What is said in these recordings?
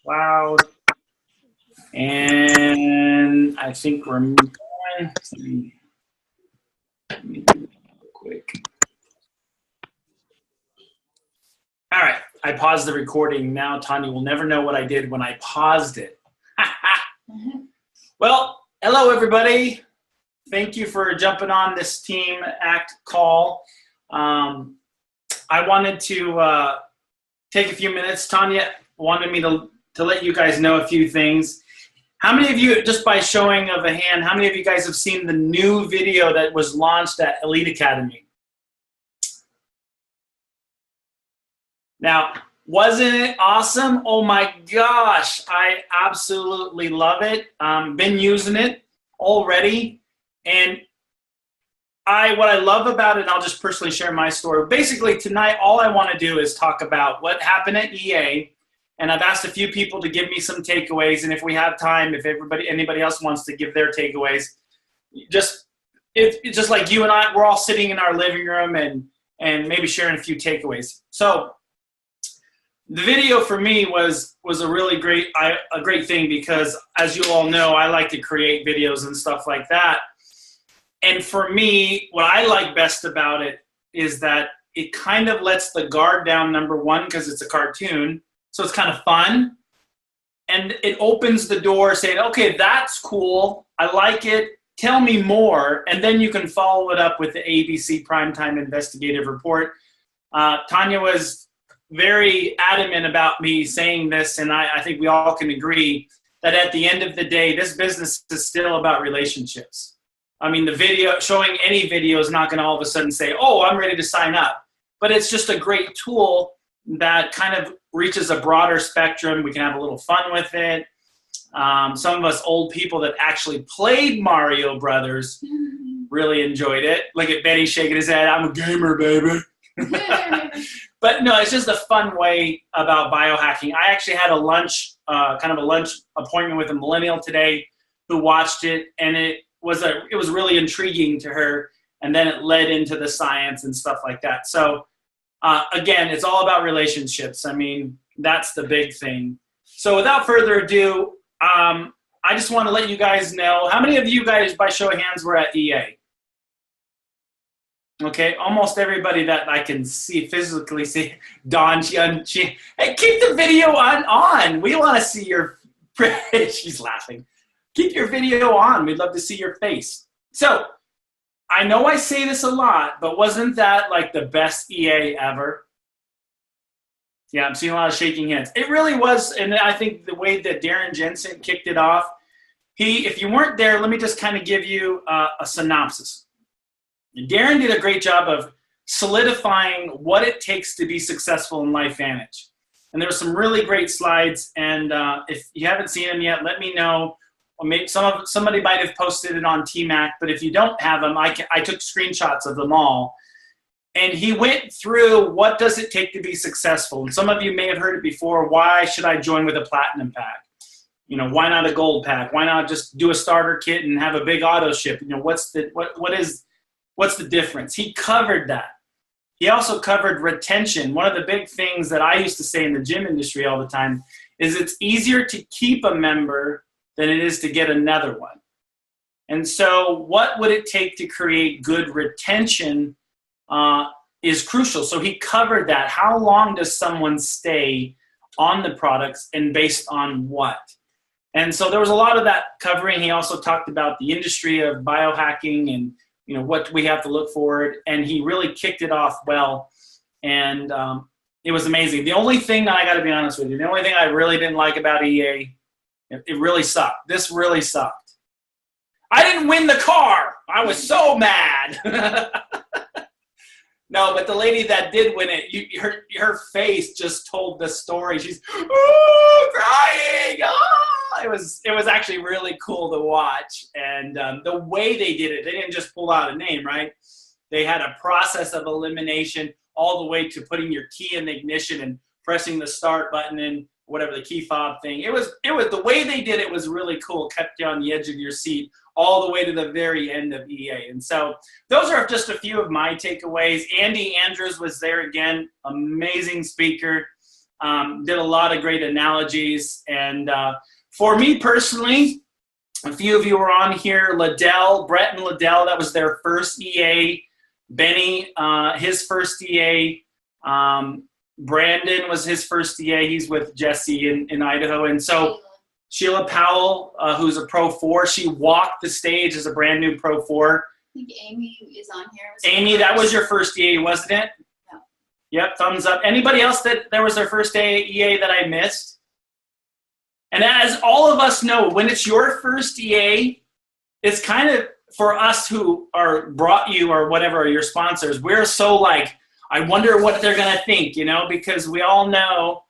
Loud. And I think we're going. Let me do that real quick. All right, I paused the recording. Now Tanya will never know what I did when I paused it. Well, hello everybody. Thank you for jumping on this Team Act call. I wanted to take a few minutes. Tanya wanted me to let you guys know a few things. How many of you, just by showing of a hand, how many of you guys have seen the new video that was launched at Elite Academy? Now, wasn't it awesome? Oh my gosh, I absolutely love it. Been using it already. And what I love about it, and I'll just personally share my story. Basically, tonight, all I want to do is talk about what happened at EA. And I've asked a few people to give me some takeaways. And if we have time, if anybody else wants to give their takeaways, it's just like you and I, we're all sitting in our living room and maybe sharing a few takeaways. So the video for me was a really great thing because, as you all know, I like to create videos and stuff like that. And for me, what I like best about it is that it kind of lets the guard down, number one, because it's a cartoon. So it's kind of fun. And it opens the door saying, okay, that's cool. I like it. Tell me more. And then you can follow it up with the ABC Primetime Investigative Report. Tanya was very adamant about me saying this, and I think we all can agree that at the end of the day, this business is still about relationships. I mean, the video, showing any video is not going to all of a sudden say, oh, I'm ready to sign up. But it's just a great tool that kind of reaches a broader spectrum. We can have a little fun with it. Some of us old people that actually played Mario Brothers really enjoyed it. Look at Benny shaking his head. I'm a gamer, baby. But no, it's just a fun way about biohacking. I actually had a lunch, kind of a lunch appointment with a millennial today who watched it, and it was really intriguing to her, and then it led into the science and stuff like that. So again, it's all about relationships. I mean, that's the big thing. So without further ado, I just want to let you guys know, how many of you guys, by show of hands, were at EA? Okay, almost everybody that I can physically see. Dawn, hey, keep the video on. We want to see your, she's laughing. Keep your video on. We'd love to see your face. So, I know I say this a lot, but wasn't that like the best EA ever? Yeah, I'm seeing a lot of shaking hands. It really was, and I think the way that Darren Jensen kicked it off, if you weren't there, let me just kind of give you a synopsis. Darren did a great job of solidifying what it takes to be successful in LifeVantage. And there were some really great slides, and if you haven't seen them yet, let me know. Or maybe somebody might have posted it on TMAC, but if you don't have them, I took screenshots of them all. And he went through what does it take to be successful. And some of you may have heard it before. Why should I join with a platinum pack? You know, why not a gold pack? Why not just do a starter kit and have a big auto ship? You know, what's the difference? He covered that. He also covered retention. One of the big things that I used to say in the gym industry all the time is it's easier to keep a member than it is to get another one. And so what would it take to create good retention is crucial. So he covered that. How long does someone stay on the products and based on what? And so there was a lot of that covering. He also talked about the industry of biohacking and you know what we have to look forward. And he really kicked it off well. And it was amazing. The only thing that I got to be honest with you, the only thing I really didn't like about EA, it really sucked. This really sucked. I didn't win the car. I was so mad. No, but the lady that did win it, her face just told the story. She's crying. Oh! It was actually really cool to watch. And the way they did it, they didn't just pull out a name, right? They had a process of elimination all the way to putting your key in the ignition and pressing the start button and whatever the key fob thing. It was the way they did it was really cool. Kept you on the edge of your seat all the way to the very end of EA. And so those are just a few of my takeaways. Andy Andrews was there again, amazing speaker. did a lot of great analogies. And for me personally, a few of you were on here. Brett and Liddell, that was their first EA. Benny, his first EA. Brandon was his first EA. He's with Jesse in Idaho. And so Sheila Powell, who's a Pro 4, she walked the stage as a brand new Pro 4. I think Amy is on here. Amy, that was your first EA, wasn't it? No. Yep, thumbs up. Anybody else that was their first EA that I missed? And as all of us know, when it's your first EA, it's kind of, for us who are brought you or whatever, or your sponsors, we're so like, I wonder what they're going to think, you know, because we all know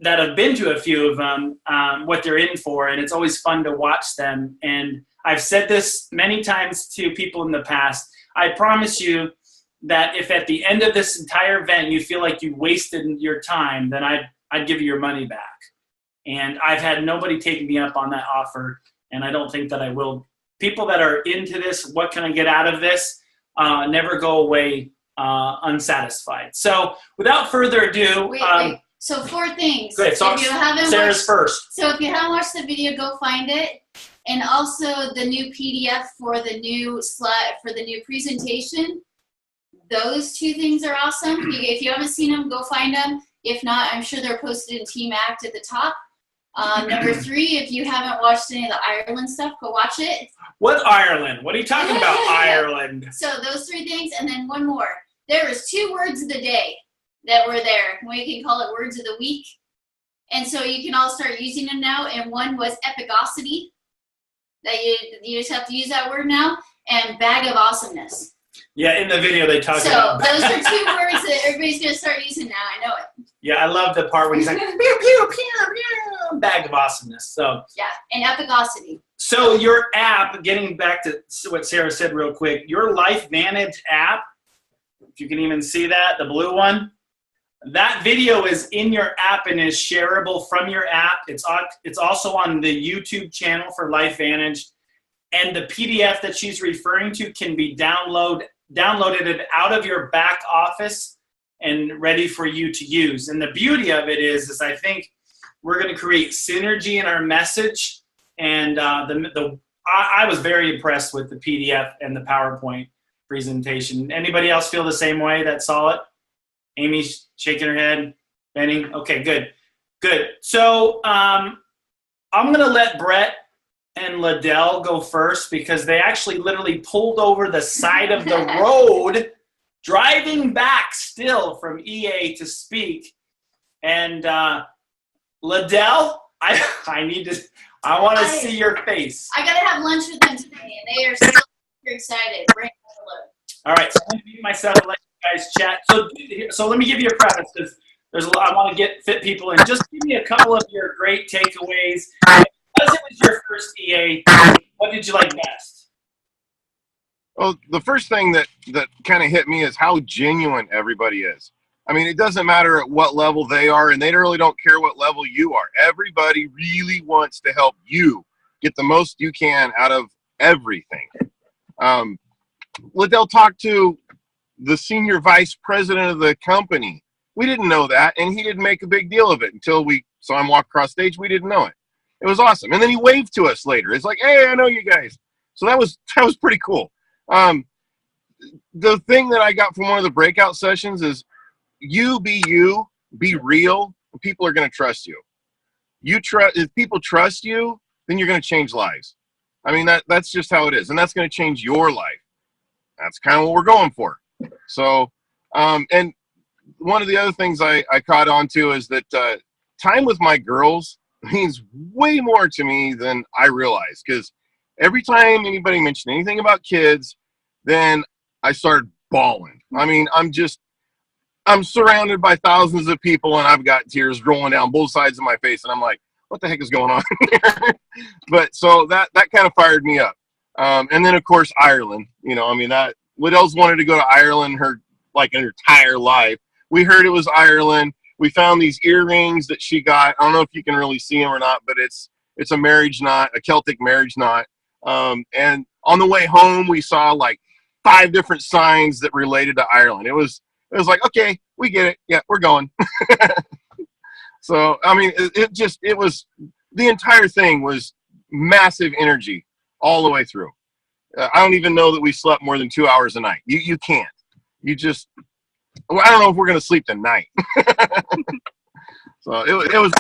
that have been to a few of them, what they're in for, and it's always fun to watch them. And I've said this many times to people in the past. I promise you that if at the end of this entire event you feel like you wasted your time, then I'd give you your money back. And I've had nobody take me up on that offer, and I don't think that I will. People that are into this, what can I get out of this, never go away unsatisfied. So without further ado, wait. So 4 things. Good. So Sarah's first. So if you haven't watched the video, go find it. And also the new PDF for the new slide for the new presentation. Those 2 things are awesome. If you haven't seen them, go find them. If not, I'm sure they're posted in Team Act at the top. Number 3, if you haven't watched any of the Ireland stuff, go watch it. What Ireland? What are you talking about, Ireland? So those 3 things, and then one more. There was 2 words of the day that were there. We can call it words of the week. And so you can all start using them now. And one was epicosity. That you just have to use that word now. And bag of awesomeness. Yeah, in the video they talk about. So those are 2 words that everybody's going to start using now. I know it. Yeah, I love the part where he's like, pew, pew, pew, pew, bag of awesomeness. So yeah, and epicosity. So your app, getting back to what Sarah said real quick, your Life Vantage app, if you can even see that, the blue one, that video is in your app and is shareable from your app. It's also on the YouTube channel for Life Vantage. And the PDF that she's referring to can be downloaded out of your back office and ready for you to use. And the beauty of it is I think we're going to create synergy in our message. And I was very impressed with the PDF and the PowerPoint presentation. Anybody else feel the same way that saw it? Amy's shaking her head. Benny? Okay, good. Good. So I'm going to let Brett and Liddell go first because they actually literally pulled over the side of the road driving back still from EA to speak. And Liddell, I want to see your face. I got to have lunch with them today, and they are so excited. Bring all right, so I'm going to mute myself and let you guys chat. So let me give you a preface because I want to fit people in. Just give me a couple of your great takeaways. Because it was your first EA, what did you like best? Well, the first thing that kind of hit me is how genuine everybody is. I mean, it doesn't matter at what level they are, and they really don't care what level you are. Everybody really wants to help you get the most you can out of everything. Liddell talked to the senior vice president of the company. We didn't know that, and he didn't make a big deal of it until we saw him walk across stage. We didn't know it. It was awesome. And then he waved to us later. It's like, hey, I know you guys. So that was pretty cool. The thing that I got from one of the breakout sessions is you, be real, and people are going to trust you. If people trust you, then you're going to change lives. I mean, that's just how it is. And that's going to change your life. That's kind of what we're going for. So, and one of the other things I caught on to is that time with my girls means way more to me than I realized, because every time anybody mentioned anything about kids, then I started bawling. I mean, I'm surrounded by thousands of people and I've got tears rolling down both sides of my face, and I'm like, what the heck is going on here? But so that kind of fired me up. And then of course Ireland, I mean, Liddell's wanted to go to Ireland her entire life. We heard it was Ireland. We found these earrings that she got. I don't know if you can really see them or not, but it's a marriage knot, a Celtic marriage knot. And on the way home, we saw like 5 different signs that related to Ireland. It was like, okay, we get it. Yeah, we're going. So, I mean, it was, the entire thing was massive energy all the way through. I don't even know that we slept more than 2 hours a night. You can't. You just, well, I don't know if we're going to sleep tonight. So it was.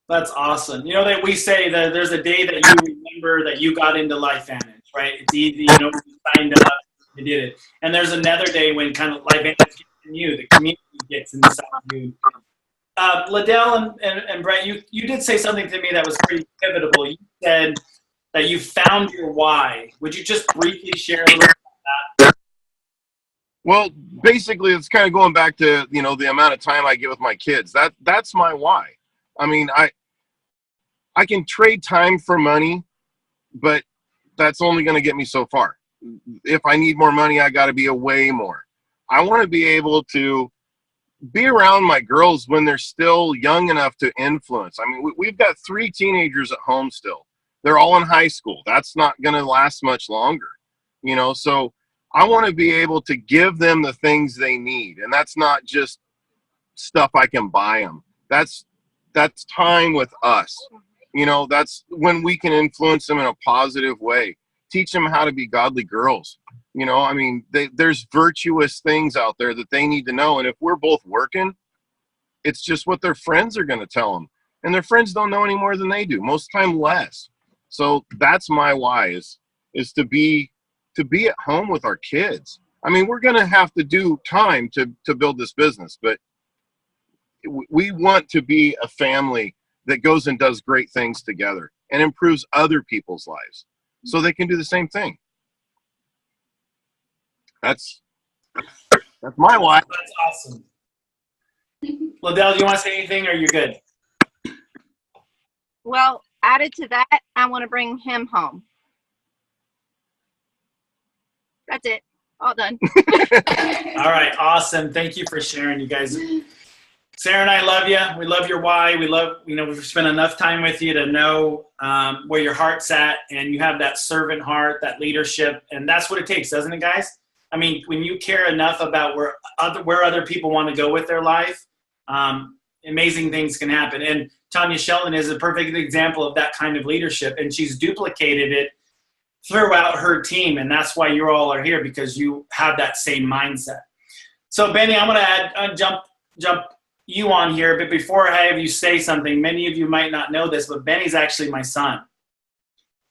That's awesome. You know that we say that there's a day that you remember that you got into LifeVantage, right? It's easy, you know, you signed up, you did it. And there's another day when kind of LifeVantage gets in you, the community gets inside you. Liddell and Brent, you did say something to me that was pretty pivotal. You said that you found your why. Would you just briefly share a little bit about that? Well, basically, it's kind of going back to, you know, the amount of time I get with my kids. That's my why. I mean, I can trade time for money, but that's only going to get me so far. If I need more money, I got to be away more. I want to be able to be around my girls when they're still young enough to influence. I mean, we've got 3 teenagers at home still. They're all in high school. That's not going to last much longer, you know? So I want to be able to give them the things they need. And that's not just stuff I can buy them. That's time with us. You know, that's when we can influence them in a positive way. Teach them how to be godly girls. You know, I mean, there's virtuous things out there that they need to know. And if we're both working, it's just what their friends are going to tell them. And their friends don't know any more than they do. Most of the time, less. So that's my why is to be at home with our kids. I mean, we're going to have to do time to build this business, but we want to be a family that goes and does great things together and improves other people's lives so they can do the same thing. That's my why. That's awesome. Liddell, do you want to say anything or you're good? Well, added to that, I want to bring him home. That's it. All done. All right, awesome. Thank you for sharing, you guys. Sarah and I love you. We love your why. We love, you know, we've spent enough time with you to know where your heart's at, and you have that servant heart, that leadership, and that's what it takes, doesn't it, guys? I mean, when you care enough about where other people want to go with their life, amazing things can happen. And Tanya Sheldon is a perfect example of that kind of leadership, and she's duplicated it throughout her team, and that's why you all are here, because you have that same mindset. So, Benny, I'm going to jump you on here, but before I have you say something, many of you might not know this, but Benny's actually my son.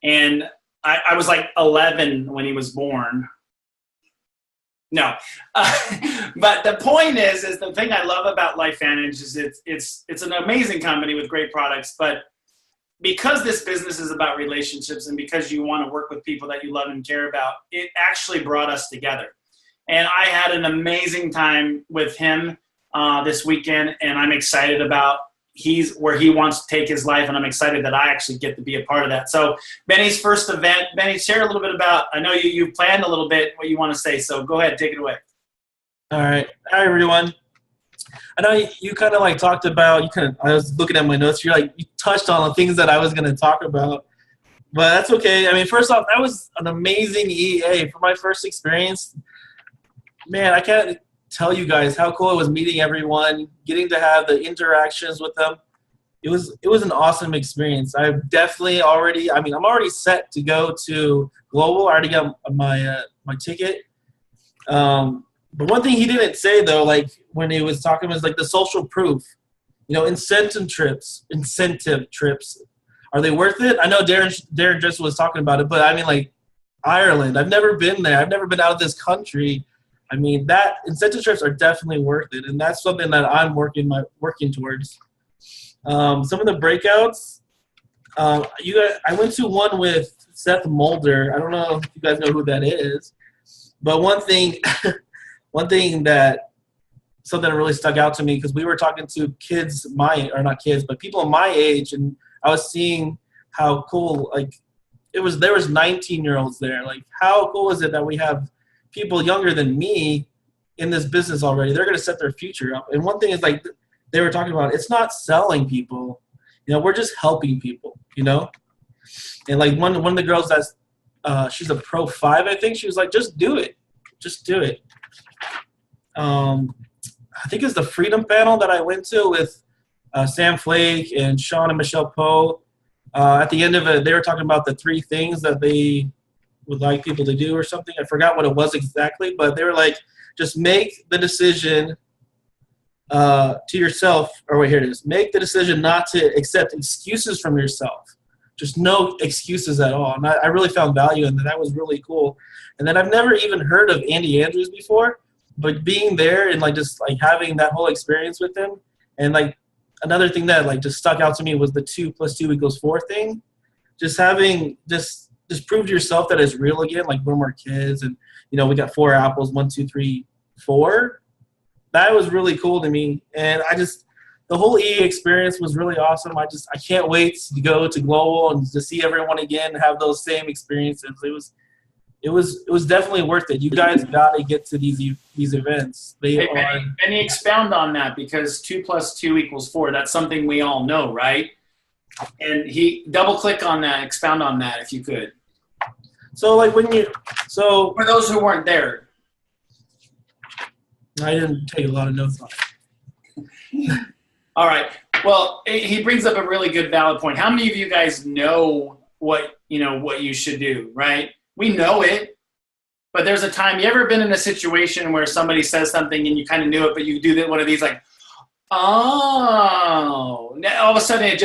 And I was like 11 when he was born. No. But the point is the thing I love about LifeVantage is it's an amazing company with great products, but because this business is about relationships and because you want to work with people that you love and care about, it actually brought us together. And I had an amazing time with him this weekend, and I'm excited about where he wants to take his life, and I'm excited that I actually get to be a part of that. So Benny's first event, Benny, share a little bit about, I know you've planned a little bit what you want to say, so go ahead, take it away. All right. Hi, everyone. I know you kind of like talked about, I was looking at my notes, you touched on the things that I was going to talk about, but that's okay. I mean, first off, that was an amazing EA for my first experience. Man, I can't tell you guys how cool it was meeting everyone, getting to have the interactions with them. It was an awesome experience. I'm already set to go to Global. I already got my ticket. But one thing he didn't say though, like when he was talking, was like the social proof. You know, incentive trips. Are they worth it? I know Darren just was talking about it, but I mean, like Ireland. I've never been there. I've never been out of this country. I mean, that incentive trips are definitely worth it, and that's something that I'm working towards. Some of the breakouts, I went to one with Seth Mulder. I don't know if you guys know who that is, but one thing that something that really stuck out to me, because we were talking to people my age, and I was seeing how cool, like there was 19-year-olds there. Like, how cool is it that we have people younger than me in this business already? They're going to set their future up. And one thing is, like they were talking about, it's not selling people, you know, we're just helping people, you know. And like one of the girls that's she's a Pro 5, I think, she was like, just do it. I think it's the Freedom panel that I went to with Sam Flake and Sean and Michelle Poe. At the end of it, they were talking about the 3 things that they would like people to do or something. I forgot what it was exactly, but they were like, just make the decision to yourself, or wait, here it is. Make the decision not to accept excuses from yourself. Just no excuses at all. And I really found value in that. That was really cool. And then I've never even heard of Andy Andrews before, but being there and like just like having that whole experience with him, and like another thing that like just stuck out to me was the 2 + 2 = 4 thing. Just having just prove to yourself that it's real again. Like when we're kids, and you know we got 4 apples, 1, 2, 3, 4. That was really cool to me, and the whole EA experience was really awesome. I can't wait to go to Global and to see everyone again and have those same experiences. It was definitely worth it. You guys got to get to these events. Hey, Benny, expound on that, because 2 + 2 = 4. That's something we all know, right? And he double click on that, expound on that if you could. So like for those who weren't there. I didn't take a lot of notes on it. All right. Well, he brings up a really good, valid point. How many of you guys know what you should do, right? We know it, but there's a time. You ever been in a situation where somebody says something and you kind of knew it, but you do one of these like, oh, now all of a sudden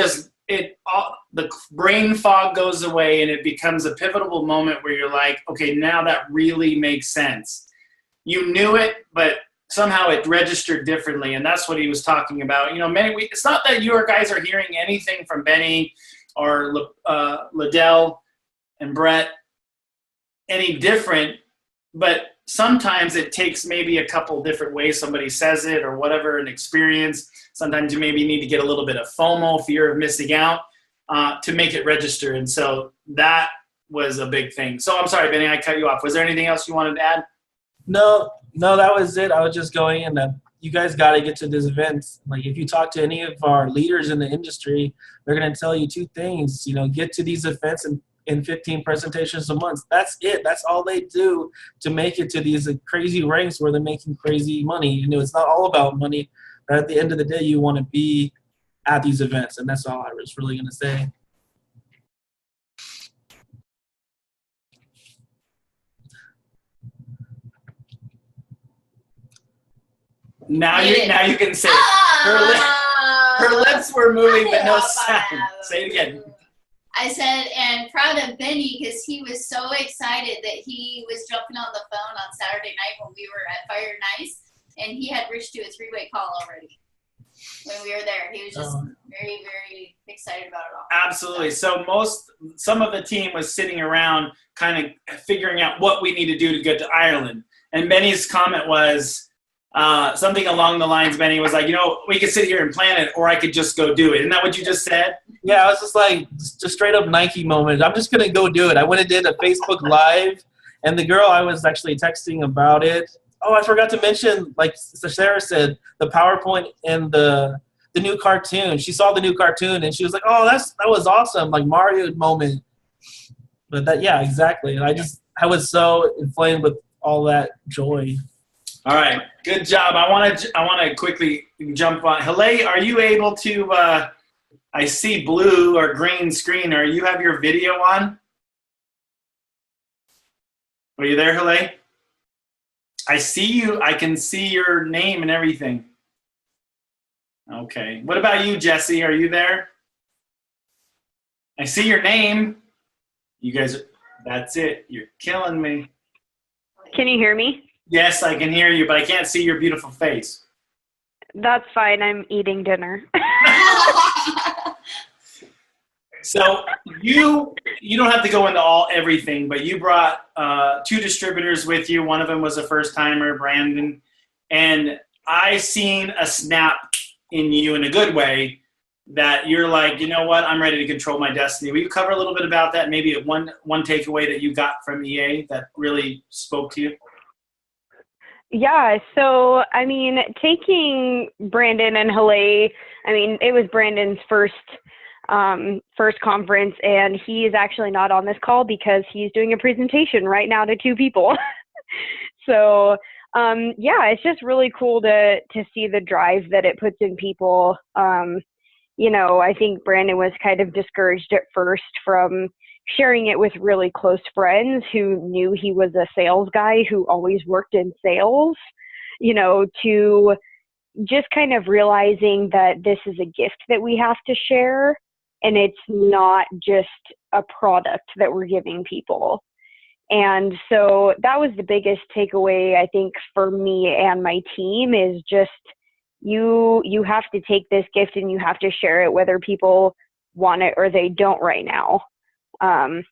the brain fog goes away and it becomes a pivotal moment where you're like, okay, now that really makes sense. You knew it, but somehow it registered differently, and that's what he was talking about. It's not that you guys are hearing anything from Benny or Liddell and Brett any different, but sometimes it takes maybe a couple different ways somebody says it or whatever, an experience. Sometimes you maybe need to get a little bit of FOMO, fear of missing out, to make it register, and so that was a big thing. So I'm sorry, Benny, I cut you off. Was there anything else you wanted to add? No, that was it. I was just going in that you guys got to get to this event. Like if you talk to any of our leaders in the industry, they're going to tell you 2 things. Get to these events in 15 presentations a month. That's it. That's all they do to make it to these crazy ranks where they're making crazy money. It's not all about money, but at the end of the day, you want to be at these events, and that's all I was really going to say. Now you can say it. Her lips were moving, but no sound. Say it again. I said, and proud of Benny because he was so excited that he was jumping on the phone on Saturday night when we were at Fire and Ice, and he had reached to a 3-way call already when we were there. He was just very, very excited about it all. Absolutely. So some of the team was sitting around kind of figuring out what we need to do to get to Ireland. And Benny's comment was something along the lines, Benny was like, we could sit here and plan it, or I could just go do it. Isn't that what you just said? Yeah, I was just like, just straight up Nike moment. I'm just going to go do it. I went and did a Facebook Live, and the girl I was actually texting about it. Oh, I forgot to mention, like Sarah said, the PowerPoint and the new cartoon. She saw the new cartoon, and she was like, oh, that was awesome, like Mario moment. But yeah, exactly. And I was so inflamed with all that joy. All right, good job. I want to quickly jump on. Hele, are you able to? I see blue or green screen. Are you have your video on? Are you there, Hele? I see you. I can see your name and everything. Okay. What about you, Jesse? Are you there? I see your name. You guys. That's it. You're killing me. Can you hear me? Yes, I can hear you, but I can't see your beautiful face. That's fine. I'm eating dinner. So you don't have to go into everything, but you brought 2 distributors with you. One of them was a first-timer, Brandon. And I seen a snap in you in a good way that you're like, you know what, I'm ready to control my destiny. Will you cover a little bit about that? Maybe one takeaway that you got from EA that really spoke to you? Yeah, so, taking Brandon and Hele, it was Brandon's first conference, and he is actually not on this call because he's doing a presentation right now to 2 people. So, it's just really cool to see the drive that it puts in people. I think Brandon was kind of discouraged at first from sharing it with really close friends who knew he was a sales guy who always worked in sales, to just kind of realizing that this is a gift that we have to share, and it's not just a product that we're giving people. And so that was the biggest takeaway, I think, for me and my team, is just you have to take this gift and you have to share it whether people want it or they don't right now. And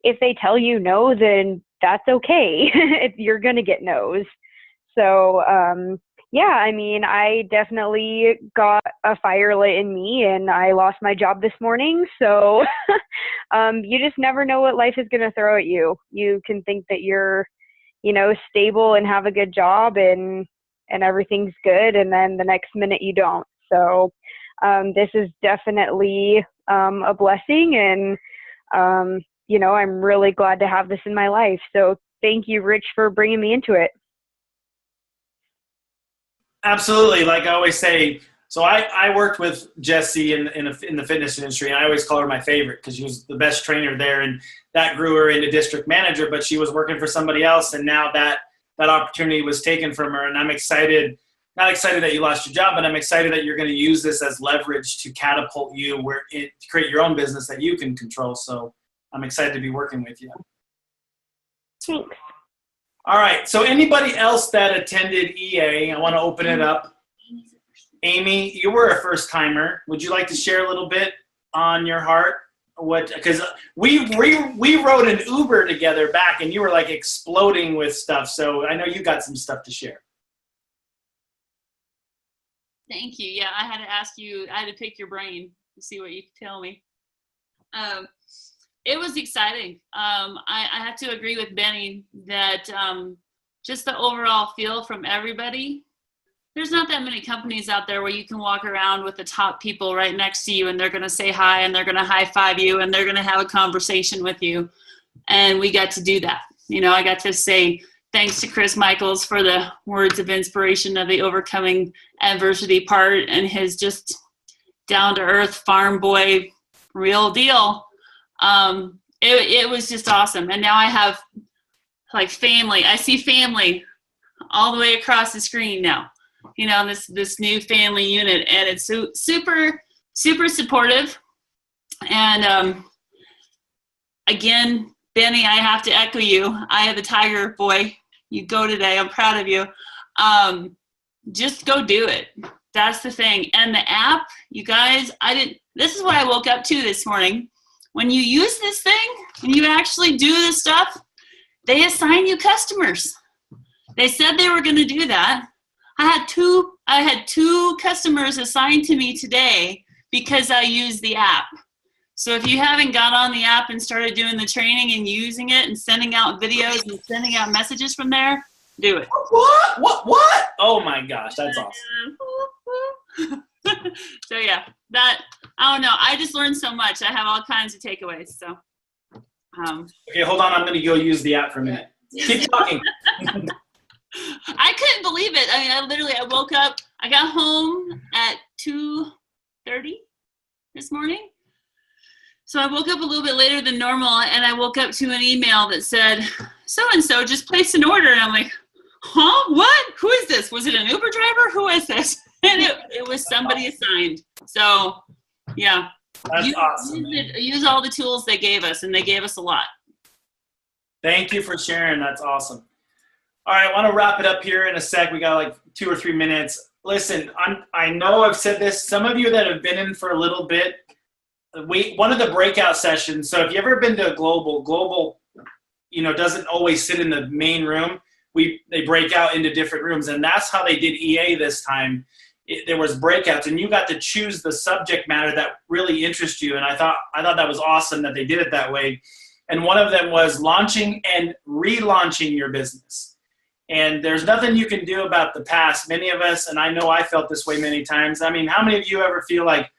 if they tell you no, then that's okay. You're going to get no's. So, I definitely got a fire lit in me, and I lost my job this morning. So you just never know what life is going to throw at you. You can think that you're, stable and have a good job and everything's good, and then the next minute you don't. So this is definitely a blessing, and I'm really glad to have this in my life. So thank you, Rich, for bringing me into it. Absolutely. Like I always say, so I worked with Jessie in the fitness industry, and I always call her my favorite because she was the best trainer there, and that grew her into district manager, but she was working for somebody else, and now that opportunity was taken from her. And I'm excited, not excited that you lost your job, but I'm excited that you're going to use this as leverage to catapult you to create your own business that you can control. So I'm excited to be working with you. Thanks. All right. So anybody else that attended EA, I want to open it up. Amy, you were a first timer. Would you like to share a little bit on your heart? Because we rode an Uber together back, and you were like exploding with stuff. So I know you got some stuff to share. Thank you. Yeah, I had to ask you. I had to pick your brain to see what you could tell me. It was exciting. I have to agree with Benny that just the overall feel from everybody. There's not that many companies out there where you can walk around with the top people right next to you, and they're going to say hi, and they're going to high five you, and they're going to have a conversation with you. And we got to do that. I got to say thanks to Chris Michaels for the words of inspiration of the overcoming adversity part, and his just down to earth farm boy, real deal. It was just awesome. And now I have like family. I see family all the way across the screen now. This new family unit, and it's super, super supportive. And again, Benny, I have to echo you. I have the tiger boy. You go today. I'm proud of you. Just go do it. That's the thing. And the app, you guys, this is what I woke up to this morning. When you use this thing and you actually do this stuff, they assign you customers. They said they were going to do that. I had two customers assigned to me today because I used the app. So if you haven't got on the app and started doing the training and using it and sending out videos and sending out messages from there, do it. What? Oh my gosh, that's awesome. So yeah, I don't know. I just learned so much. I have all kinds of takeaways. So. Okay, hold on. I'm going to go use the app for a minute. Keep talking. I couldn't believe it. I woke up. I got home at 2:30 this morning. So I woke up a little bit later than normal, and I woke up to an email that said, so-and-so just placed an order. And I'm like, huh? What? Who is this? Was it an Uber driver? Who is this? And it was somebody assigned. So, yeah. That's awesome. Use all the tools they gave us, and they gave us a lot. Thank you for sharing. That's awesome. All right, I want to wrap it up here in a sec. We got like 2 or 3 minutes. Listen, I know I've said this. Some of you that have been in for a little bit, one of the breakout sessions, so if you've ever been to a global, doesn't always sit in the main room. They break out into different rooms, and that's how they did EA this time. There was breakouts, and you got to choose the subject matter that really interests you, and I thought that was awesome that they did it that way. And one of them was launching and relaunching your business. And there's nothing you can do about the past. Many of us, and I know I felt this way many times. I mean, how many of you ever feel like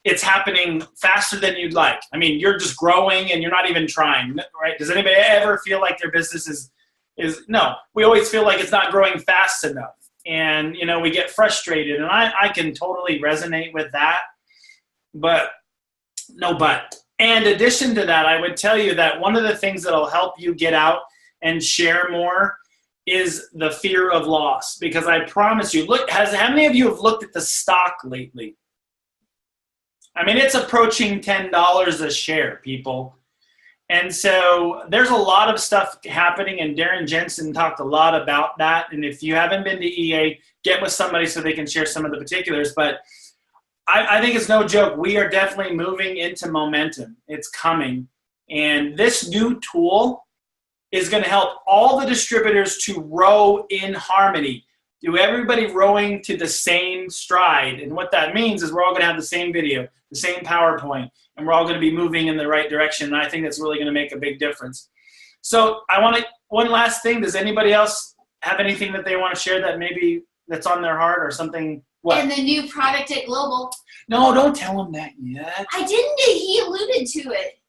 it's happening faster than you'd like? I mean, you're just growing and you're not even trying, right? Does anybody ever feel like their business is no? We always feel like it's not growing fast enough. and you know, we get frustrated, and I can totally resonate with that. But no, but. And in addition to that, I would tell you that one of the things that'll help you get out and share more is the fear of loss. Because I promise you, look, how many of you have looked at the stock lately? I mean, it's approaching $10 a share, people. And so there's a lot of stuff happening, and Darren Jensen talked a lot about that. And if you haven't been to EA, get with somebody so they can share some of the particulars. But I think it's no joke. We are definitely moving into momentum. It's coming. And this new tool is going to help all the distributors to row in harmony. Do everybody rowing to the same stride. And what that means is we're all going to have the same video, the same PowerPoint, and we're all going to be moving in the right direction. And I think that's really going to make a big difference. So I want to, one last thing. Does anybody else have anything that they want to share that maybe that's on their heart or something? What? And the new product at Global. No, don't tell him that yet. I didn't. He alluded to it.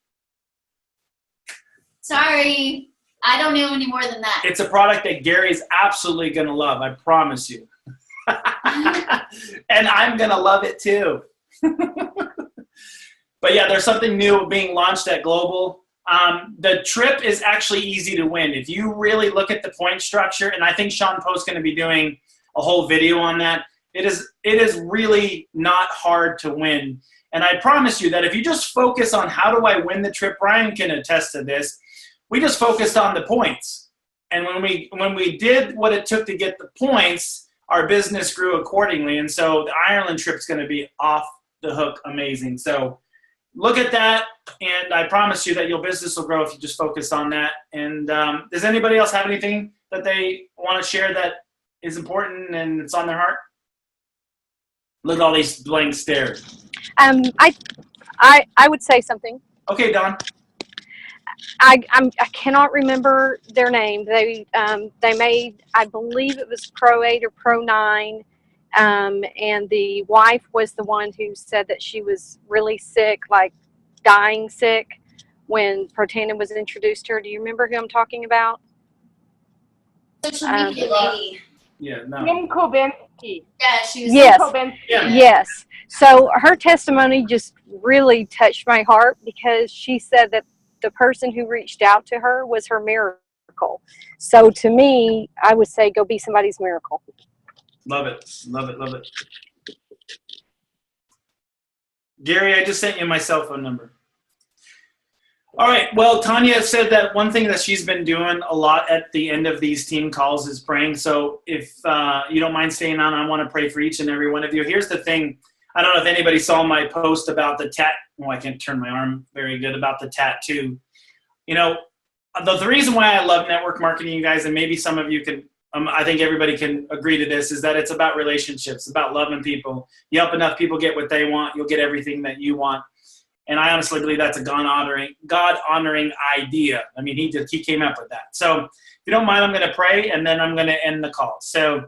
Sorry. I don't know any more than that. It's a product that Gary's absolutely going to love. I promise you. And I'm going to love it too. But yeah, there's something new being launched at Global. The trip is actually easy to win. If you really look at the point structure, and I think Sean Poe's going to be doing a whole video on that, it is really not hard to win. And I promise you that if you just focus on how do I win the trip, Brian can attest to this, we just focused on the points. And when we did what it took to get the points, our business grew accordingly. And so the Ireland trip is going to be off the hook amazing. So look at that, and I promise you that your business will grow if you just focus on that. And does anybody else have anything that they want to share that is important and it's on their heart? Look at all these blank stares. I would say something. Okay, Don. I cannot remember their name. They made, I believe it was Pro 8 or Pro 9, and the wife was the one who said that she was really sick, like dying sick, when Protandim was introduced to her. Do you remember who I'm talking about? Social media lady. Yeah, no. Kim Kobinski. Yeah, she was. Yes. Kobinski. Yeah. Yes. So her testimony just really touched my heart, because she said that the person who reached out to her was her miracle. So to me, I would say go be somebody's miracle. Love it. Love it. Love it. Gary, I just sent you my cell phone number. All right. Well, Tanya said that one thing that she's been doing a lot at the end of these team calls is praying. So if you don't mind staying on, I want to pray for each and every one of you. Here's the thing. I don't know if anybody saw my post about the I can't turn my arm very good, about the tattoo. You know, the reason why I love network marketing, you guys, and maybe some of you can, I think everybody can agree to this, is that it's about relationships, about loving people. You help enough people get what they want, you'll get everything that you want. And I honestly believe that's a God-honoring idea. I mean, he came up with that. So if you don't mind, I'm going to pray, and then I'm going to end the call. So,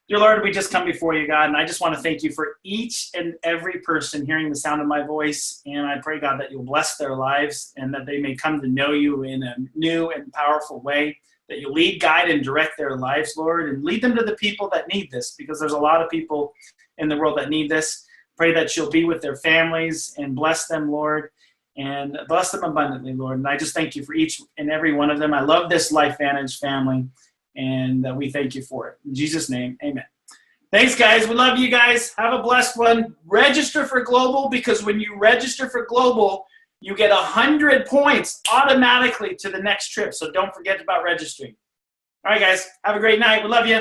dear Lord, we just come before you, God, and I just want to thank you for each and every person hearing the sound of my voice. And I pray, God, that you'll bless their lives and that they may come to know you in a new and powerful way, that you lead, guide, and direct their lives, Lord, and lead them to the people that need this, because there's a lot of people in the world that need this. Pray that you'll be with their families and bless them, Lord, and bless them abundantly, Lord. And I just thank you for each and every one of them. I love this LifeVantage family, and we thank you for it. In Jesus' name, amen. Thanks, guys. We love you guys. Have a blessed one. Register for Global, because when you register for Global, you get 100 points automatically to the next trip. So don't forget about registering. All right, guys. Have a great night. We love you.